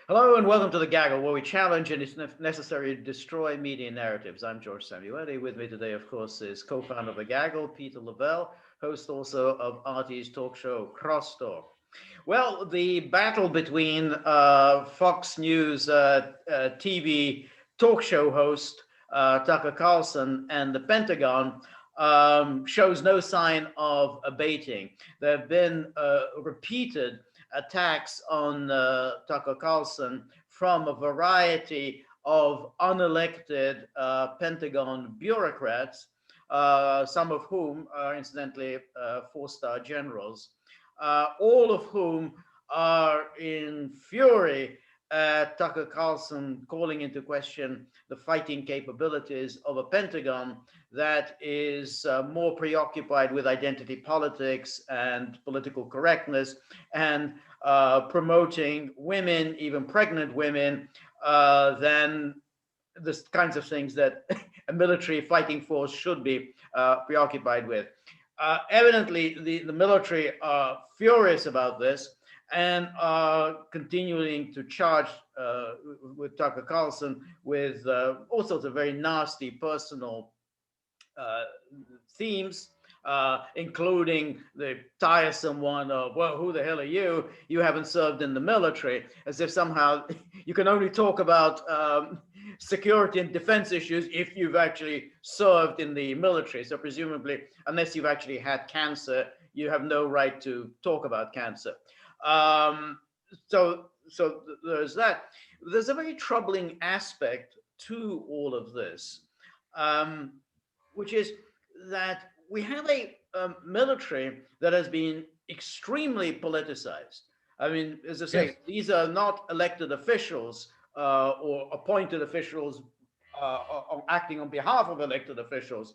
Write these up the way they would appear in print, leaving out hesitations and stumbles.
Hello and welcome to the Gaggle, where we challenge and, if necessary, destroy media narratives. I'm George Szamuely. With me today, of course, is co-founder of the Gaggle, Peter Lavelle, host also of RT's talk show Crosstalk. Well, the battle between Fox News TV talk show host Tucker Carlson and the Pentagon shows no sign of abating. There have been repeated attacks on Tucker Carlson from a variety of unelected Pentagon bureaucrats, some of whom are incidentally four-star generals, all of whom are in fury at Tucker Carlson calling into question the fighting capabilities of a Pentagon that is more preoccupied with identity politics and political correctness and promoting women, even pregnant women, than the kinds of things that a military fighting force should be preoccupied with. Evidently, the military are furious about this and are continuing to charge with Tucker Carlson with all sorts of very nasty personal themes, including the tiresome one of, well, who the hell are you? You haven't served in the military, as if somehow you can only talk about security and defense issues if you've actually served in the military. So presumably, unless you've actually had cancer, you have no right to talk about cancer. Um, so there's that. There's a very troubling aspect to all of this, um, which is that we have a military that has been extremely politicized. I mean, as I Yes. say, these are not elected officials or appointed officials acting on behalf of elected officials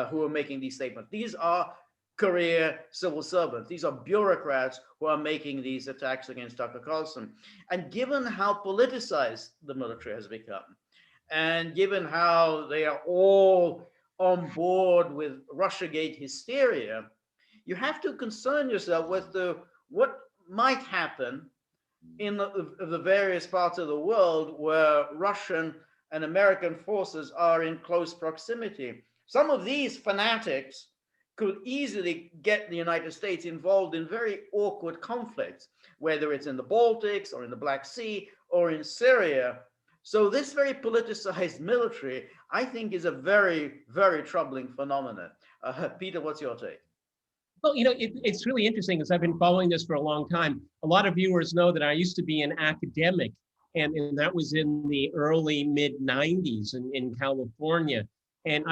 who are making these statements. These are career civil servants. These are bureaucrats who are making these attacks against Tucker Carlson. And given how politicized the military has become, and given how they are all on board with Russiagate hysteria, you have to concern yourself with what might happen in the various parts of the world where Russian and American forces are in close proximity. Some of these fanatics could easily get the United States involved in very awkward conflicts, whether it's in the Baltics or in the Black Sea or in Syria. So this very politicized military, I think, is a very, very troubling phenomenon. Peter, what's your take? Well, it's really interesting because I've been following this for a long time. A lot of viewers know that I used to be an academic, and that was in the early mid 90s in California. And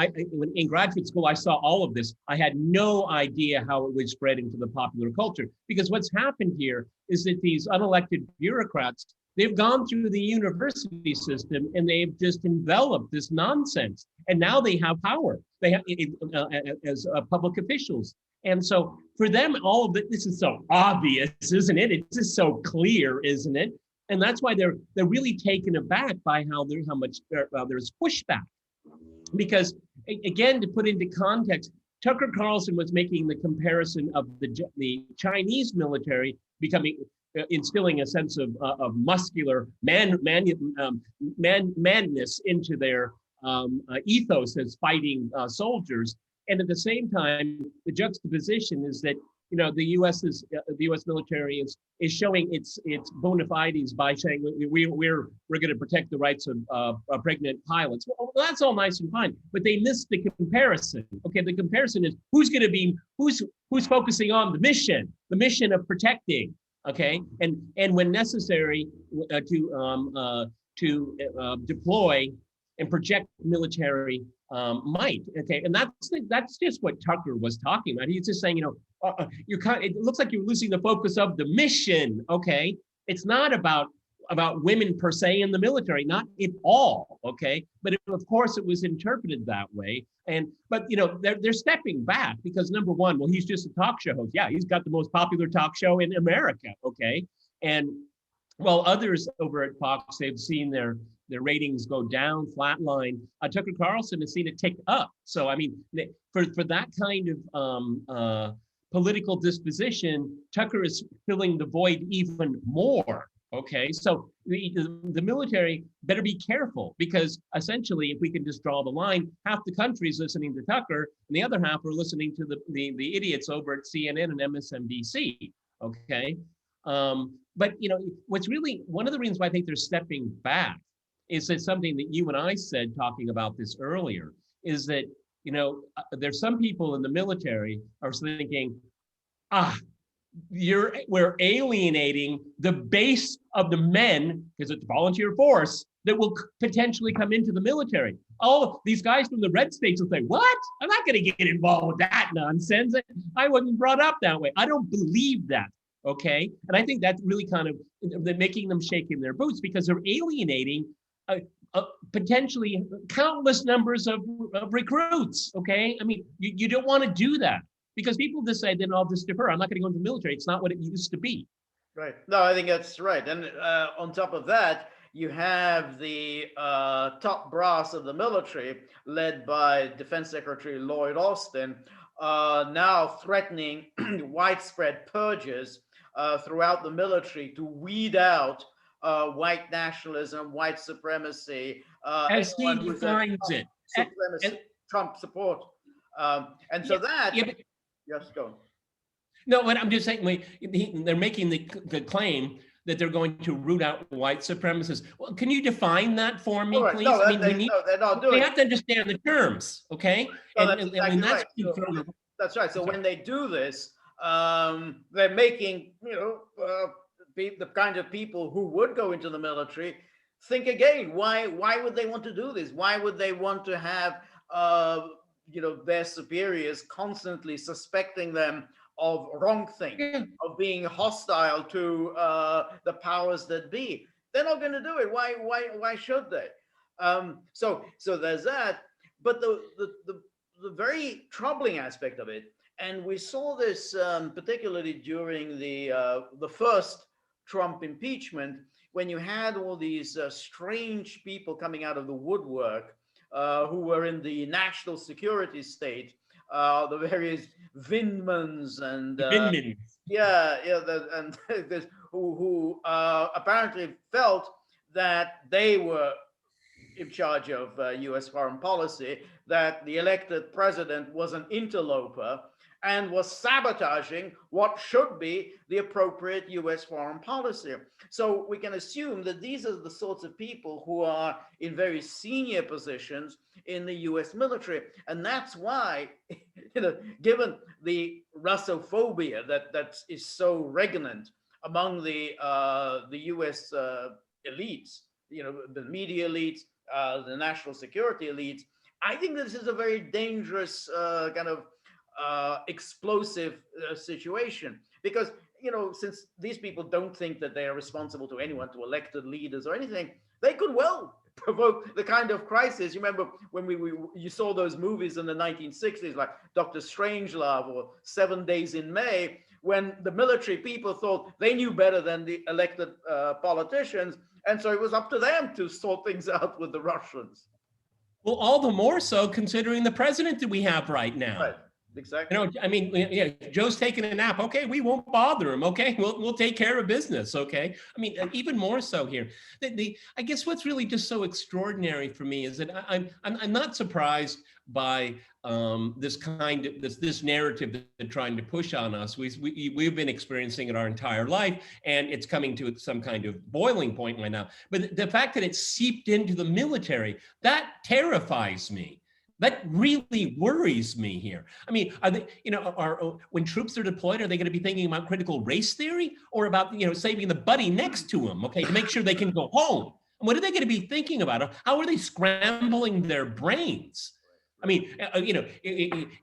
in graduate school, I saw all of this. I had no idea how it would spread into the popular culture because what's happened here is that these unelected bureaucrats, they've gone through the university system and they've just enveloped this nonsense. And now they have power. They have as public officials. And so for them, all of this is so obvious, isn't it? It's just so clear, isn't it? And that's why they're really taken aback by how much there's pushback. Because again, to put into context, Tucker Carlson was making the comparison of the Chinese military becoming instilling a sense of muscular madness into their ethos as fighting soldiers. And at the same time, the juxtaposition is that the U.S. military is showing its bona fides by saying we're going to protect the rights of pregnant pilots. Well, that's all nice and fine, but they missed the comparison. Okay, the comparison is who's focusing on the mission of protecting. Okay, and when necessary to deploy and project military might. Okay, and that's just what Tucker was talking about. He's just saying, it looks like you're losing the focus of the mission. Okay, it's not about women per se in the military, not at all. Okay, but of course it was interpreted that way. But they're stepping back because number one, well, he's just a talk show host. Yeah, he's got the most popular talk show in America. Okay, and while others over at Fox, they've seen their ratings go down, flatline. Tucker Carlson has seen it tick up. So I mean, for that kind of political disposition, Tucker is filling the void even more. Okay, so the military better be careful, because essentially, if we can just draw the line, half the country is listening to Tucker, and the other half are listening to the idiots over at CNN and MSNBC. Okay, but what's really one of the reasons why I think they're stepping back is that something that you and I said talking about this earlier is that there's some people in the military are thinking, ah, we're alienating the base of the men, because it's a volunteer force that will potentially come into the military. Oh, these guys from the red states will say, what? I'm not going to get involved with that nonsense. I wasn't brought up that way. I don't believe that. Okay. And I think that's really kind of making them shake in their boots, because they're alienating potentially countless numbers of recruits. Okay. I mean, you don't want to do that. Because people just say, then I'll just defer. I'm not going to go into the military. It's not what it used to be. Right. No, I think that's right. And on top of that, you have the top brass of the military, led by Defense Secretary Lloyd Austin, now threatening widespread purges throughout the military to weed out white nationalism, white supremacy, as he defines it, Trump support. And so that... Yeah, yes, go. No, but I'm just saying they're making the claim that they're going to root out white supremacists. Well, can you define that for me, please? No, they're not doing it. They have to understand the terms, okay? No, that's exactly right. That's right. So when they do this, they're making the kind of people who would go into the military think again. Why would they want to do this? Why would they want to have their superiors constantly suspecting them of wrong things, of being hostile to the powers that be? They're not going to do it. Why should they? So there's that. But the very troubling aspect of it, and we saw this particularly during the first Trump impeachment, when you had all these strange people coming out of the woodwork who were in the national security state, the various Vindmans and who apparently felt that they were in charge of U.S. foreign policy, that the elected president was an interloper and was sabotaging what should be the appropriate U.S. foreign policy. So we can assume that these are the sorts of people who are in very senior positions in the U.S. military. And that's why, given the Russophobia that is so regnant among the U.S. elites, the media elites, the national security elites, I think this is a very dangerous kind of explosive situation, because since these people don't think that they are responsible to anyone, to elected leaders or anything, they could well provoke the kind of crisis. You remember when you saw those movies in the 1960s, like Dr. Strangelove or 7 Days in May, when the military people thought they knew better than the elected politicians, and so it was up to them to sort things out with the Russians. Well, all the more so considering the president that we have right now. Right. Exactly. I mean, Joe's taking a nap. Okay, we won't bother him. Okay, we'll take care of business. Okay, I mean, even more so here. I guess what's really just so extraordinary for me is that I'm not surprised by this kind of this narrative that they're trying to push on us. We've been experiencing it our entire life, and it's coming to some kind of boiling point right now. But the fact that it's seeped into the military, that terrifies me. That really worries me here. I mean, are they, when troops are deployed, are they going to be thinking about critical race theory or about, saving the buddy next to them, okay, to make sure they can go home? And what are they going to be thinking about? How are they scrambling their brains? I mean,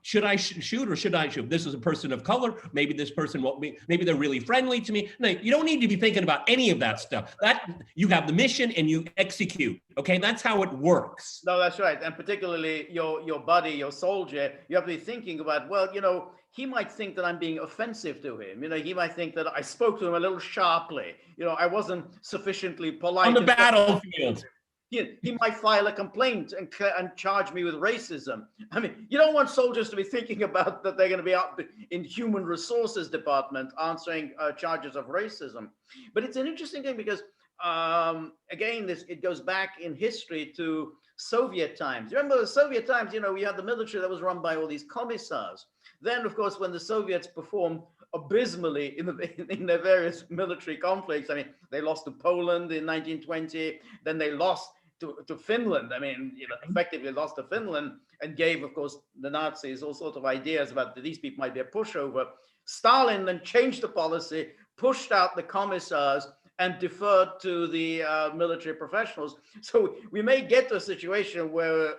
should I shoot or should I shoot? This is a person of color. Maybe this person won't be, maybe they're really friendly to me. No, you don't need to be thinking about any of that stuff. That you have the mission and you execute. Okay, that's how it works. No, that's right. And particularly your buddy, your soldier, you have to be thinking about, well, he might think that I'm being offensive to him. He might think that I spoke to him a little sharply. I wasn't sufficiently polite. On the battlefield. he might file a complaint and charge me with racism. I mean, you don't want soldiers to be thinking about that they're going to be out in human resources department answering charges of racism. But it's an interesting thing because again, it goes back in history to Soviet times. Remember the Soviet times, we had the military that was run by all these commissars. Then, of course, when the Soviets performed abysmally in their various military conflicts, I mean, they lost to Poland in 1920, then they lost to Finland. I mean, effectively lost to Finland and gave, of course, the Nazis all sorts of ideas about that these people might be a pushover. Stalin then changed the policy, pushed out the commissars, and deferred to the military professionals. So we may get to a situation where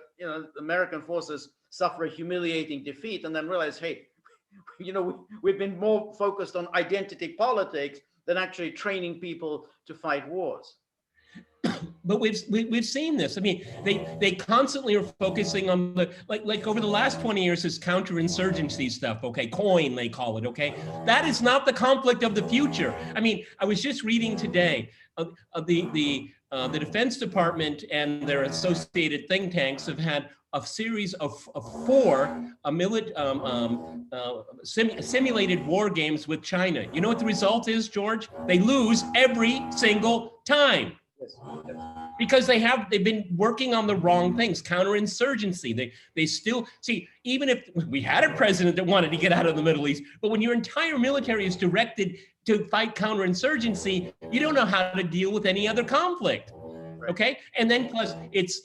American forces suffer a humiliating defeat and then realize, hey, we've been more focused on identity politics than actually training people to fight wars. But we've seen this. I mean, they constantly are focusing on the like over the last 20 years, this counterinsurgency stuff. Okay, COIN they call it. Okay, that is not the conflict of the future. I mean, I was just reading today the Defense Department and their associated think tanks have had a series of 4 simulated war games with China. You know what the result is, George? They lose every single time. Because they've been working on the wrong things, counterinsurgency. They still see, even if we had a president that wanted to get out of the Middle East, but when your entire military is directed to fight counterinsurgency, you don't know how to deal with any other conflict. Okay, and then plus it's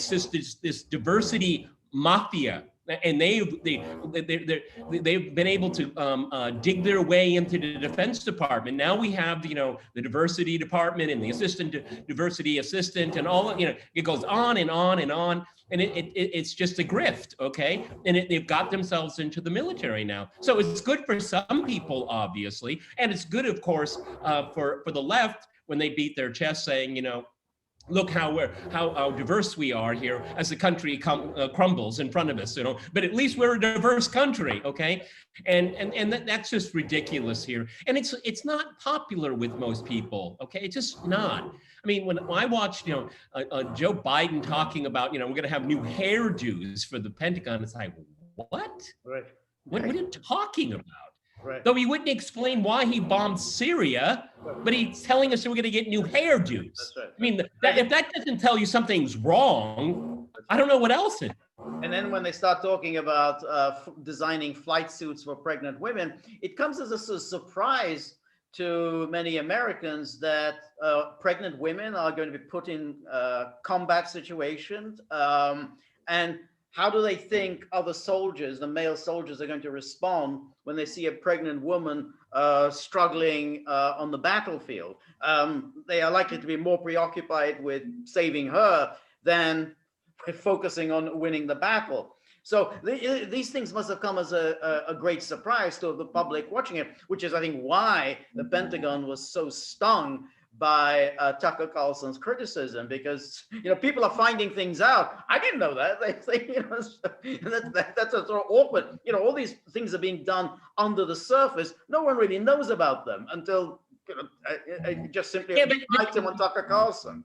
just this diversity mafia, and they've been able to dig their way into the Defense Department. Now we have the diversity department and the diversity assistant and all. It goes on and on and on, and it's just a grift. Okay, and they've got themselves into the military now. So it's good for some people, obviously, and it's good, of course, for the left when they beat their chest saying, look how diverse we are here as the country crumbles in front of us, but at least we're a diverse country, okay? And that's just ridiculous here. And it's not popular with most people, okay? It's just not. I mean, when I watched, Joe Biden talking about, we're gonna have new hairdos for the Pentagon, it's like, what? Right. What are you talking about? Right. Though he wouldn't explain why he bombed Syria, but he's telling us that we're going to get new hairdos. That's right. I mean, if that doesn't tell you something's wrong, I don't know what else it. And then when they start talking about designing flight suits for pregnant women, it comes as a surprise to many Americans that pregnant women are going to be put in combat situations. And how do they think other soldiers, the male soldiers, are going to respond when they see a pregnant woman struggling on the battlefield? They are likely to be more preoccupied with saving her than focusing on winning the battle. So these things must have come as a great surprise to the public watching it, which is, I think, why the Pentagon was so stung by Tucker Carlson's criticism, because people are finding things out. I didn't know that. They say that's a sort of awkward. All these things are being done under the surface. No one really knows about them until just simply writes them on Tucker Carlson.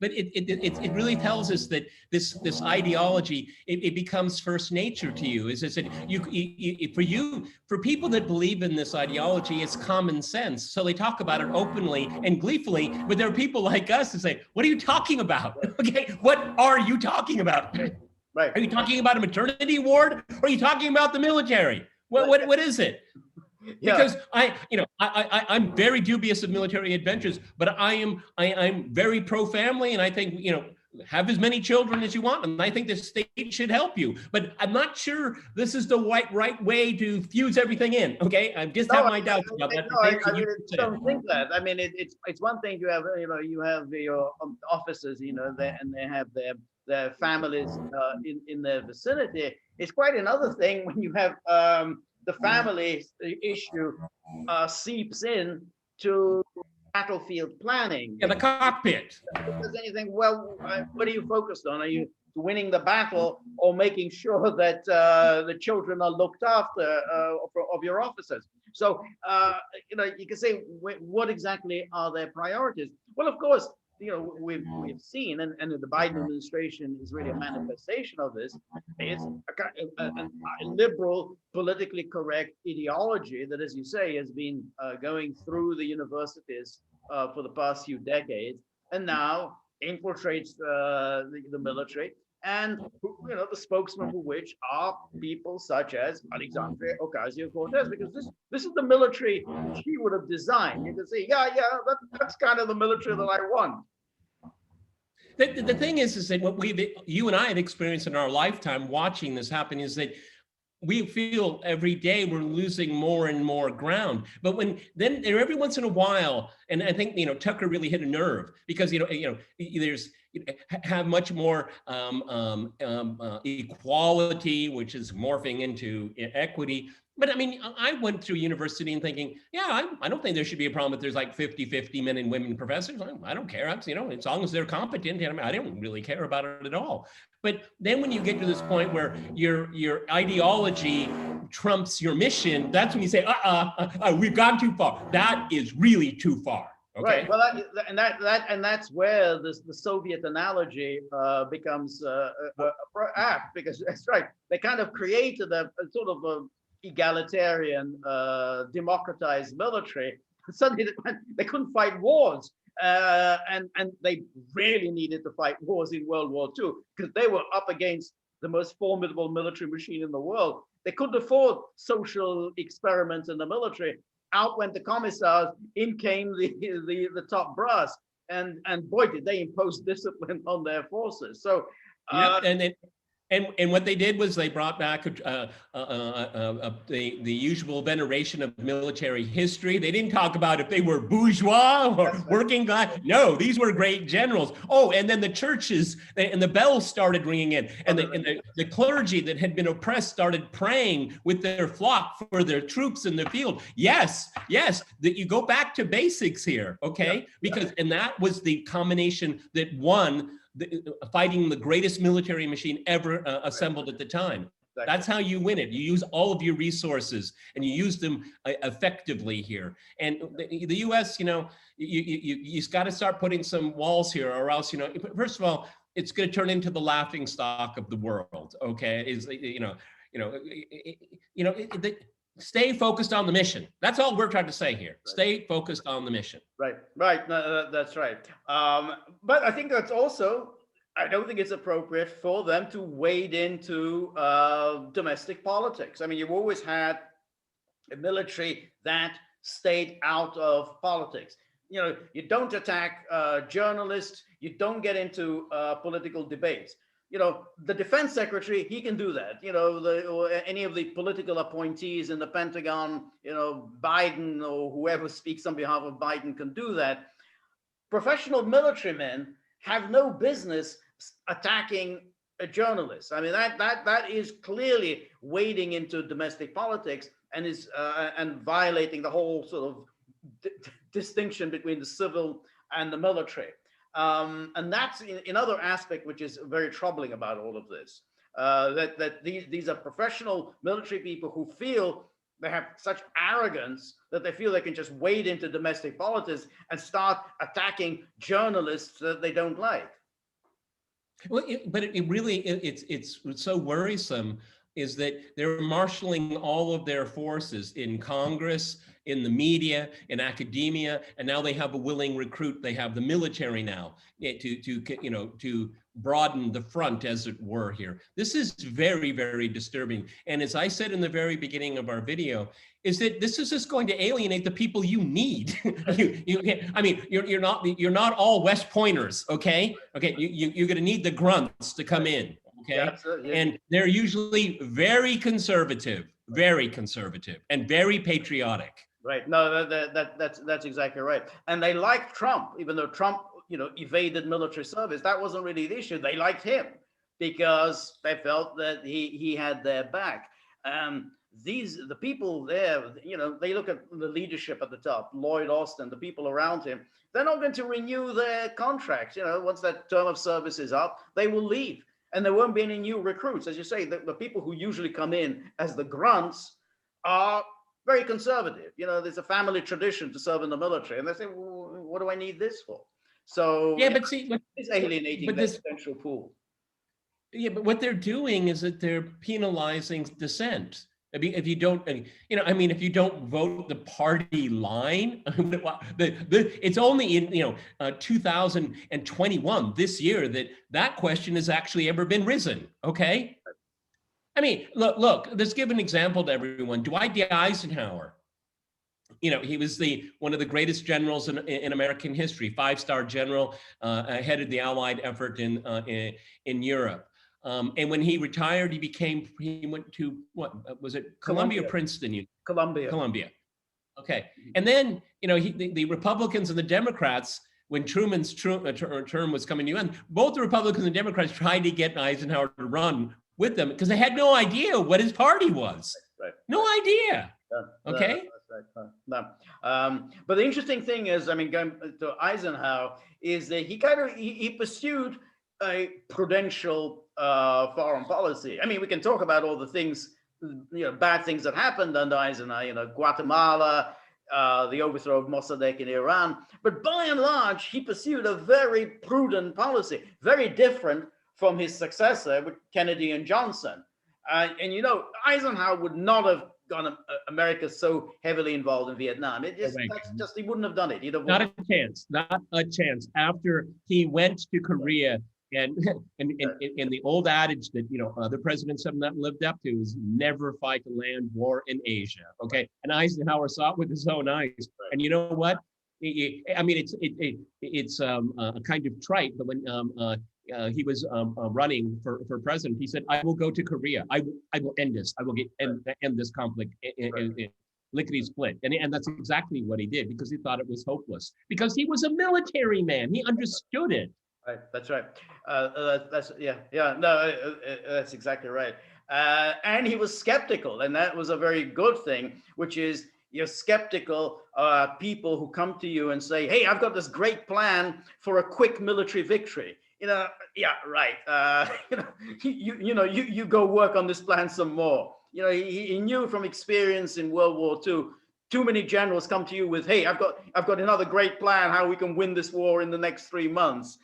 But it really tells us that this ideology, it becomes first nature to you. Is that for people that believe in this ideology, it's common sense. So they talk about it openly and gleefully. But there are people like us who say, "What are you talking about? Okay, what are you talking about? Right? Are you talking about a maternity ward? Or are you talking about the military? What is it?" Yeah. Because I'm very dubious of military adventures, but I'm very pro-family, and I think have as many children as you want, and I think the state should help you. But I'm not sure this is the right way to fuse everything in. Okay, I just have my doubts about that. I don't think that. I mean, it's one thing you have your officers, and they have their families in their vicinity. It's quite another thing when you have the family issue seeps in to battlefield planning. Yeah, the cockpit. If there's anything, well, what are you focused on? Are you winning the battle or making sure that the children are looked after of your officers? So, you can say, what exactly are their priorities? Well, of course, we've seen, and the Biden administration is really a manifestation of this, is a liberal, politically correct ideology that, as you say, has been going through the universities for the past few decades, and now infiltrates the military. And the spokesman for which are people such as Alexandria Ocasio-Cortez, because this is the military she would have designed. You can see, that's kind of the military that I want. The thing is that what you and I have experienced in our lifetime watching this happen is that we feel every day we're losing more and more ground. But then every once in a while, and I think Tucker really hit a nerve, because there's have much more equality, which is morphing into equity. But I mean, I went through university and thinking, I don't think there should be a problem if there's like 50-50 men and women professors. I don't care. As long as they're competent, I don't really care about it at all. But then when you get to this point where your ideology trumps your mission, that's when you say, we've gone too far. That is really too far. Okay. Right. Well, that's where the Soviet analogy becomes apt, because that's right. They kind of created a sort of a egalitarian, democratized military. Suddenly they couldn't fight wars, and they really needed to fight wars in World War II, because they were up against the most formidable military machine in the world. They couldn't afford social experiments in the military. Out went the commissars, in came the top brass, and boy, did they impose discipline on their forces. So and what they did was they brought back the usual veneration of military history. They didn't talk about if they were bourgeois or working class. No, these were great generals. Oh, and then the churches and the bells started ringing in, and the clergy that had been oppressed started praying with their flock for their troops in the field. Yes, that you go back to basics here, okay? And that was the combination that won fighting the greatest military machine ever assembled at the time. Exactly. That's how you win it. You use all of your resources and you use them effectively here. And the U.S., you got to start putting some walls here, or else, first of all, it's going to turn into the laughing stock of the world. Okay, stay focused on the mission. That's all we're trying to say here. Right. Stay focused on the mission. Right. No, that's right. But I think that's also, I don't think it's appropriate for them to wade into domestic politics. I mean, you've always had a military that stayed out of politics. You don't attack journalists. You don't get into political debates. The defense secretary, he can do that. Or any of the political appointees in the Pentagon, Biden or whoever speaks on behalf of Biden can do that. Professional military men have no business attacking a journalist. I mean, that is clearly wading into domestic politics and is and violating the whole sort of distinction between the civil and the military. And that's another aspect which is very troubling about all of this, that these are professional military people who feel they have such arrogance that they feel they can just wade into domestic politics and start attacking journalists that they don't like. Well, it's so worrisome is that they're marshaling all of their forces in Congress, in the media, in academia, and now they have a willing recruit. They have the military now to broaden the front, as it were, here. This is very, very disturbing. And as I said in the very beginning of our video, is that this is just going to alienate the people you need. You're not all West Pointers, okay? Okay, you're going to need the grunts to come in. Okay, yeah. And they're usually very conservative, and very patriotic. Right. No, that's exactly right. And they liked Trump, even though Trump, evaded military service. That wasn't really the issue. They liked him because they felt that he had their back. The people there, they look at the leadership at the top, Lloyd Austin, the people around him. They're not going to renew their contracts. Once that term of service is up, they will leave. And there won't be any new recruits. As you say, the people who usually come in as the grunts are very conservative. There's a family tradition to serve in the military. And they say, well, what do I need this for? So Yeah, yeah, but see, it's alienating but that this, potential pool. yeah, but what they're doing is that they're penalizing dissent. I mean, if you don't, I mean, if you don't vote the party line, it's only in 2021 this year that question has actually ever been risen. Okay, I mean, look. Let's give an example to everyone. Dwight D. Eisenhower. He was one of the greatest generals in American history, five-star general, headed the Allied effort in Europe. And when he retired, he went to what was it? Columbia, Columbia. Princeton, Columbia. Columbia. Okay, and then the Republicans and the Democrats, when Truman's term was coming to an end, both the Republicans and Democrats tried to get Eisenhower to run with them because they had no idea what his party was. Right. No idea. No, Okay. no. But the interesting thing is, I mean, going to Eisenhower, is that he pursued a prudential foreign policy. I mean, we can talk about all the things, bad things that happened under Eisenhower, Guatemala, the overthrow of Mossadegh in Iran. But by and large, he pursued a very prudent policy, very different from his successor with Kennedy and Johnson. And Eisenhower would not have gone America so heavily involved in Vietnam. He wouldn't have done it. Not a chance. Not a chance. After he went to Korea, and the old adage that other presidents have not lived up to is never fight a land war in Asia. Okay, and Eisenhower saw it with his own eyes. And you know what? I mean, it's a kind of trite, but when he was running for president, he said, "I will go to Korea. I will end this. I will end this conflict, lickety split." And that's exactly what he did, because he thought it was hopeless. Because he was a military man. He understood it. Right. That's right. That's exactly right. And he was skeptical, and that was a very good thing. Which is, you're skeptical people who come to you and say, "Hey, I've got this great plan for a quick military victory." Yeah, right. You go work on this plan some more. He knew from experience in World War II. Too many generals come to you with, "Hey, I've got another great plan how we can win this war in the next 3 months."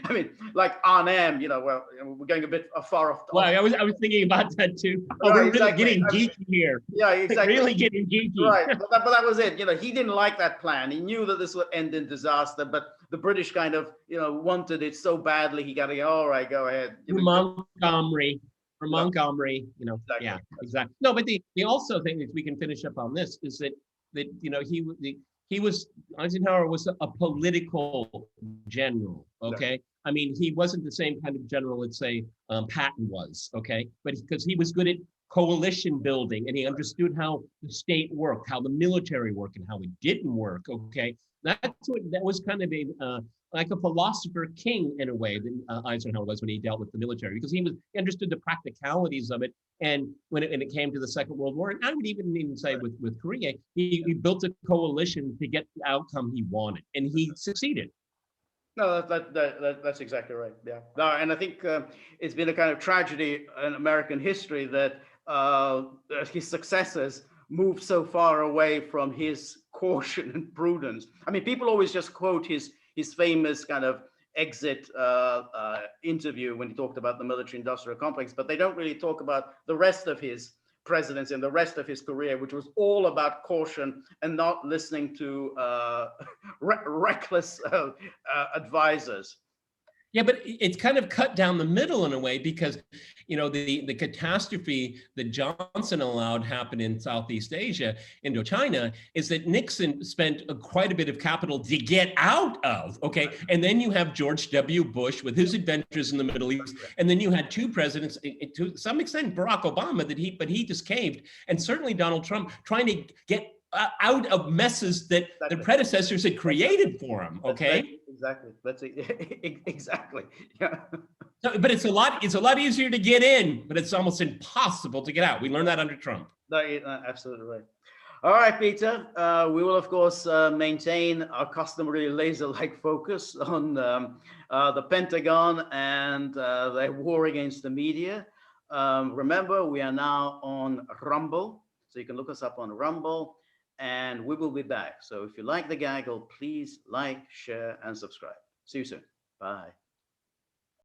I mean, like Arnhem, well, we're going a bit far off. Well, I was thinking about that too. Oh, right, we're really exactly. getting geeky here. Yeah, exactly. Really getting geeky. Right, but that was it. He didn't like that plan. He knew that this would end in disaster, but the British kind of, wanted it so badly. He got to go, "All right, go ahead." Montgomery. From Yeah. Montgomery, Exactly. Yeah, exactly. No, but the also thing that we can finish up on this is that Eisenhower was a political general. Okay, I mean, he wasn't the same kind of general, let's say, Patton was. Okay, but because he was good at coalition building, and he understood how the state worked, how the military worked, and how it didn't work. Okay, that was kind of like a philosopher king in a way that Eisenhower was when he dealt with the military, because he understood the practicalities of it. And when it came to the Second World War, and I would even say with Korea, he built a coalition to get the outcome he wanted, and he succeeded. No, that's exactly right. Yeah. No, and I think it's been a kind of tragedy in American history that his successors moved so far away from his caution and prudence. I mean, people always just quote his famous kind of exit interview when he talked about the military-industrial complex, but they don't really talk about the rest of his presidency and the rest of his career, which was all about caution and not listening to reckless advisors. Yeah, but it's kind of cut down the middle in a way, because the catastrophe that Johnson allowed happen in Southeast Asia, Indochina, is that Nixon spent quite a bit of capital to get out of. Okay, and then you have George W. Bush with his adventures in the Middle East, and then you had two presidents, to some extent Barack Obama, but he just caved, and certainly Donald Trump trying to get out of messes that the predecessors had created for him. Okay. Exactly. That's it. Exactly. Yeah. So, but it's a lot easier to get in, but it's almost impossible to get out. We learned that under Trump. No, absolutely right. All right, Peter. We will, of course, maintain our customary laser-like focus on the Pentagon and their war against the media. Remember, we are now on Rumble, so you can look us up on Rumble. And we will be back. So if you like the gaggle, please like, share, and subscribe. See you soon. Bye.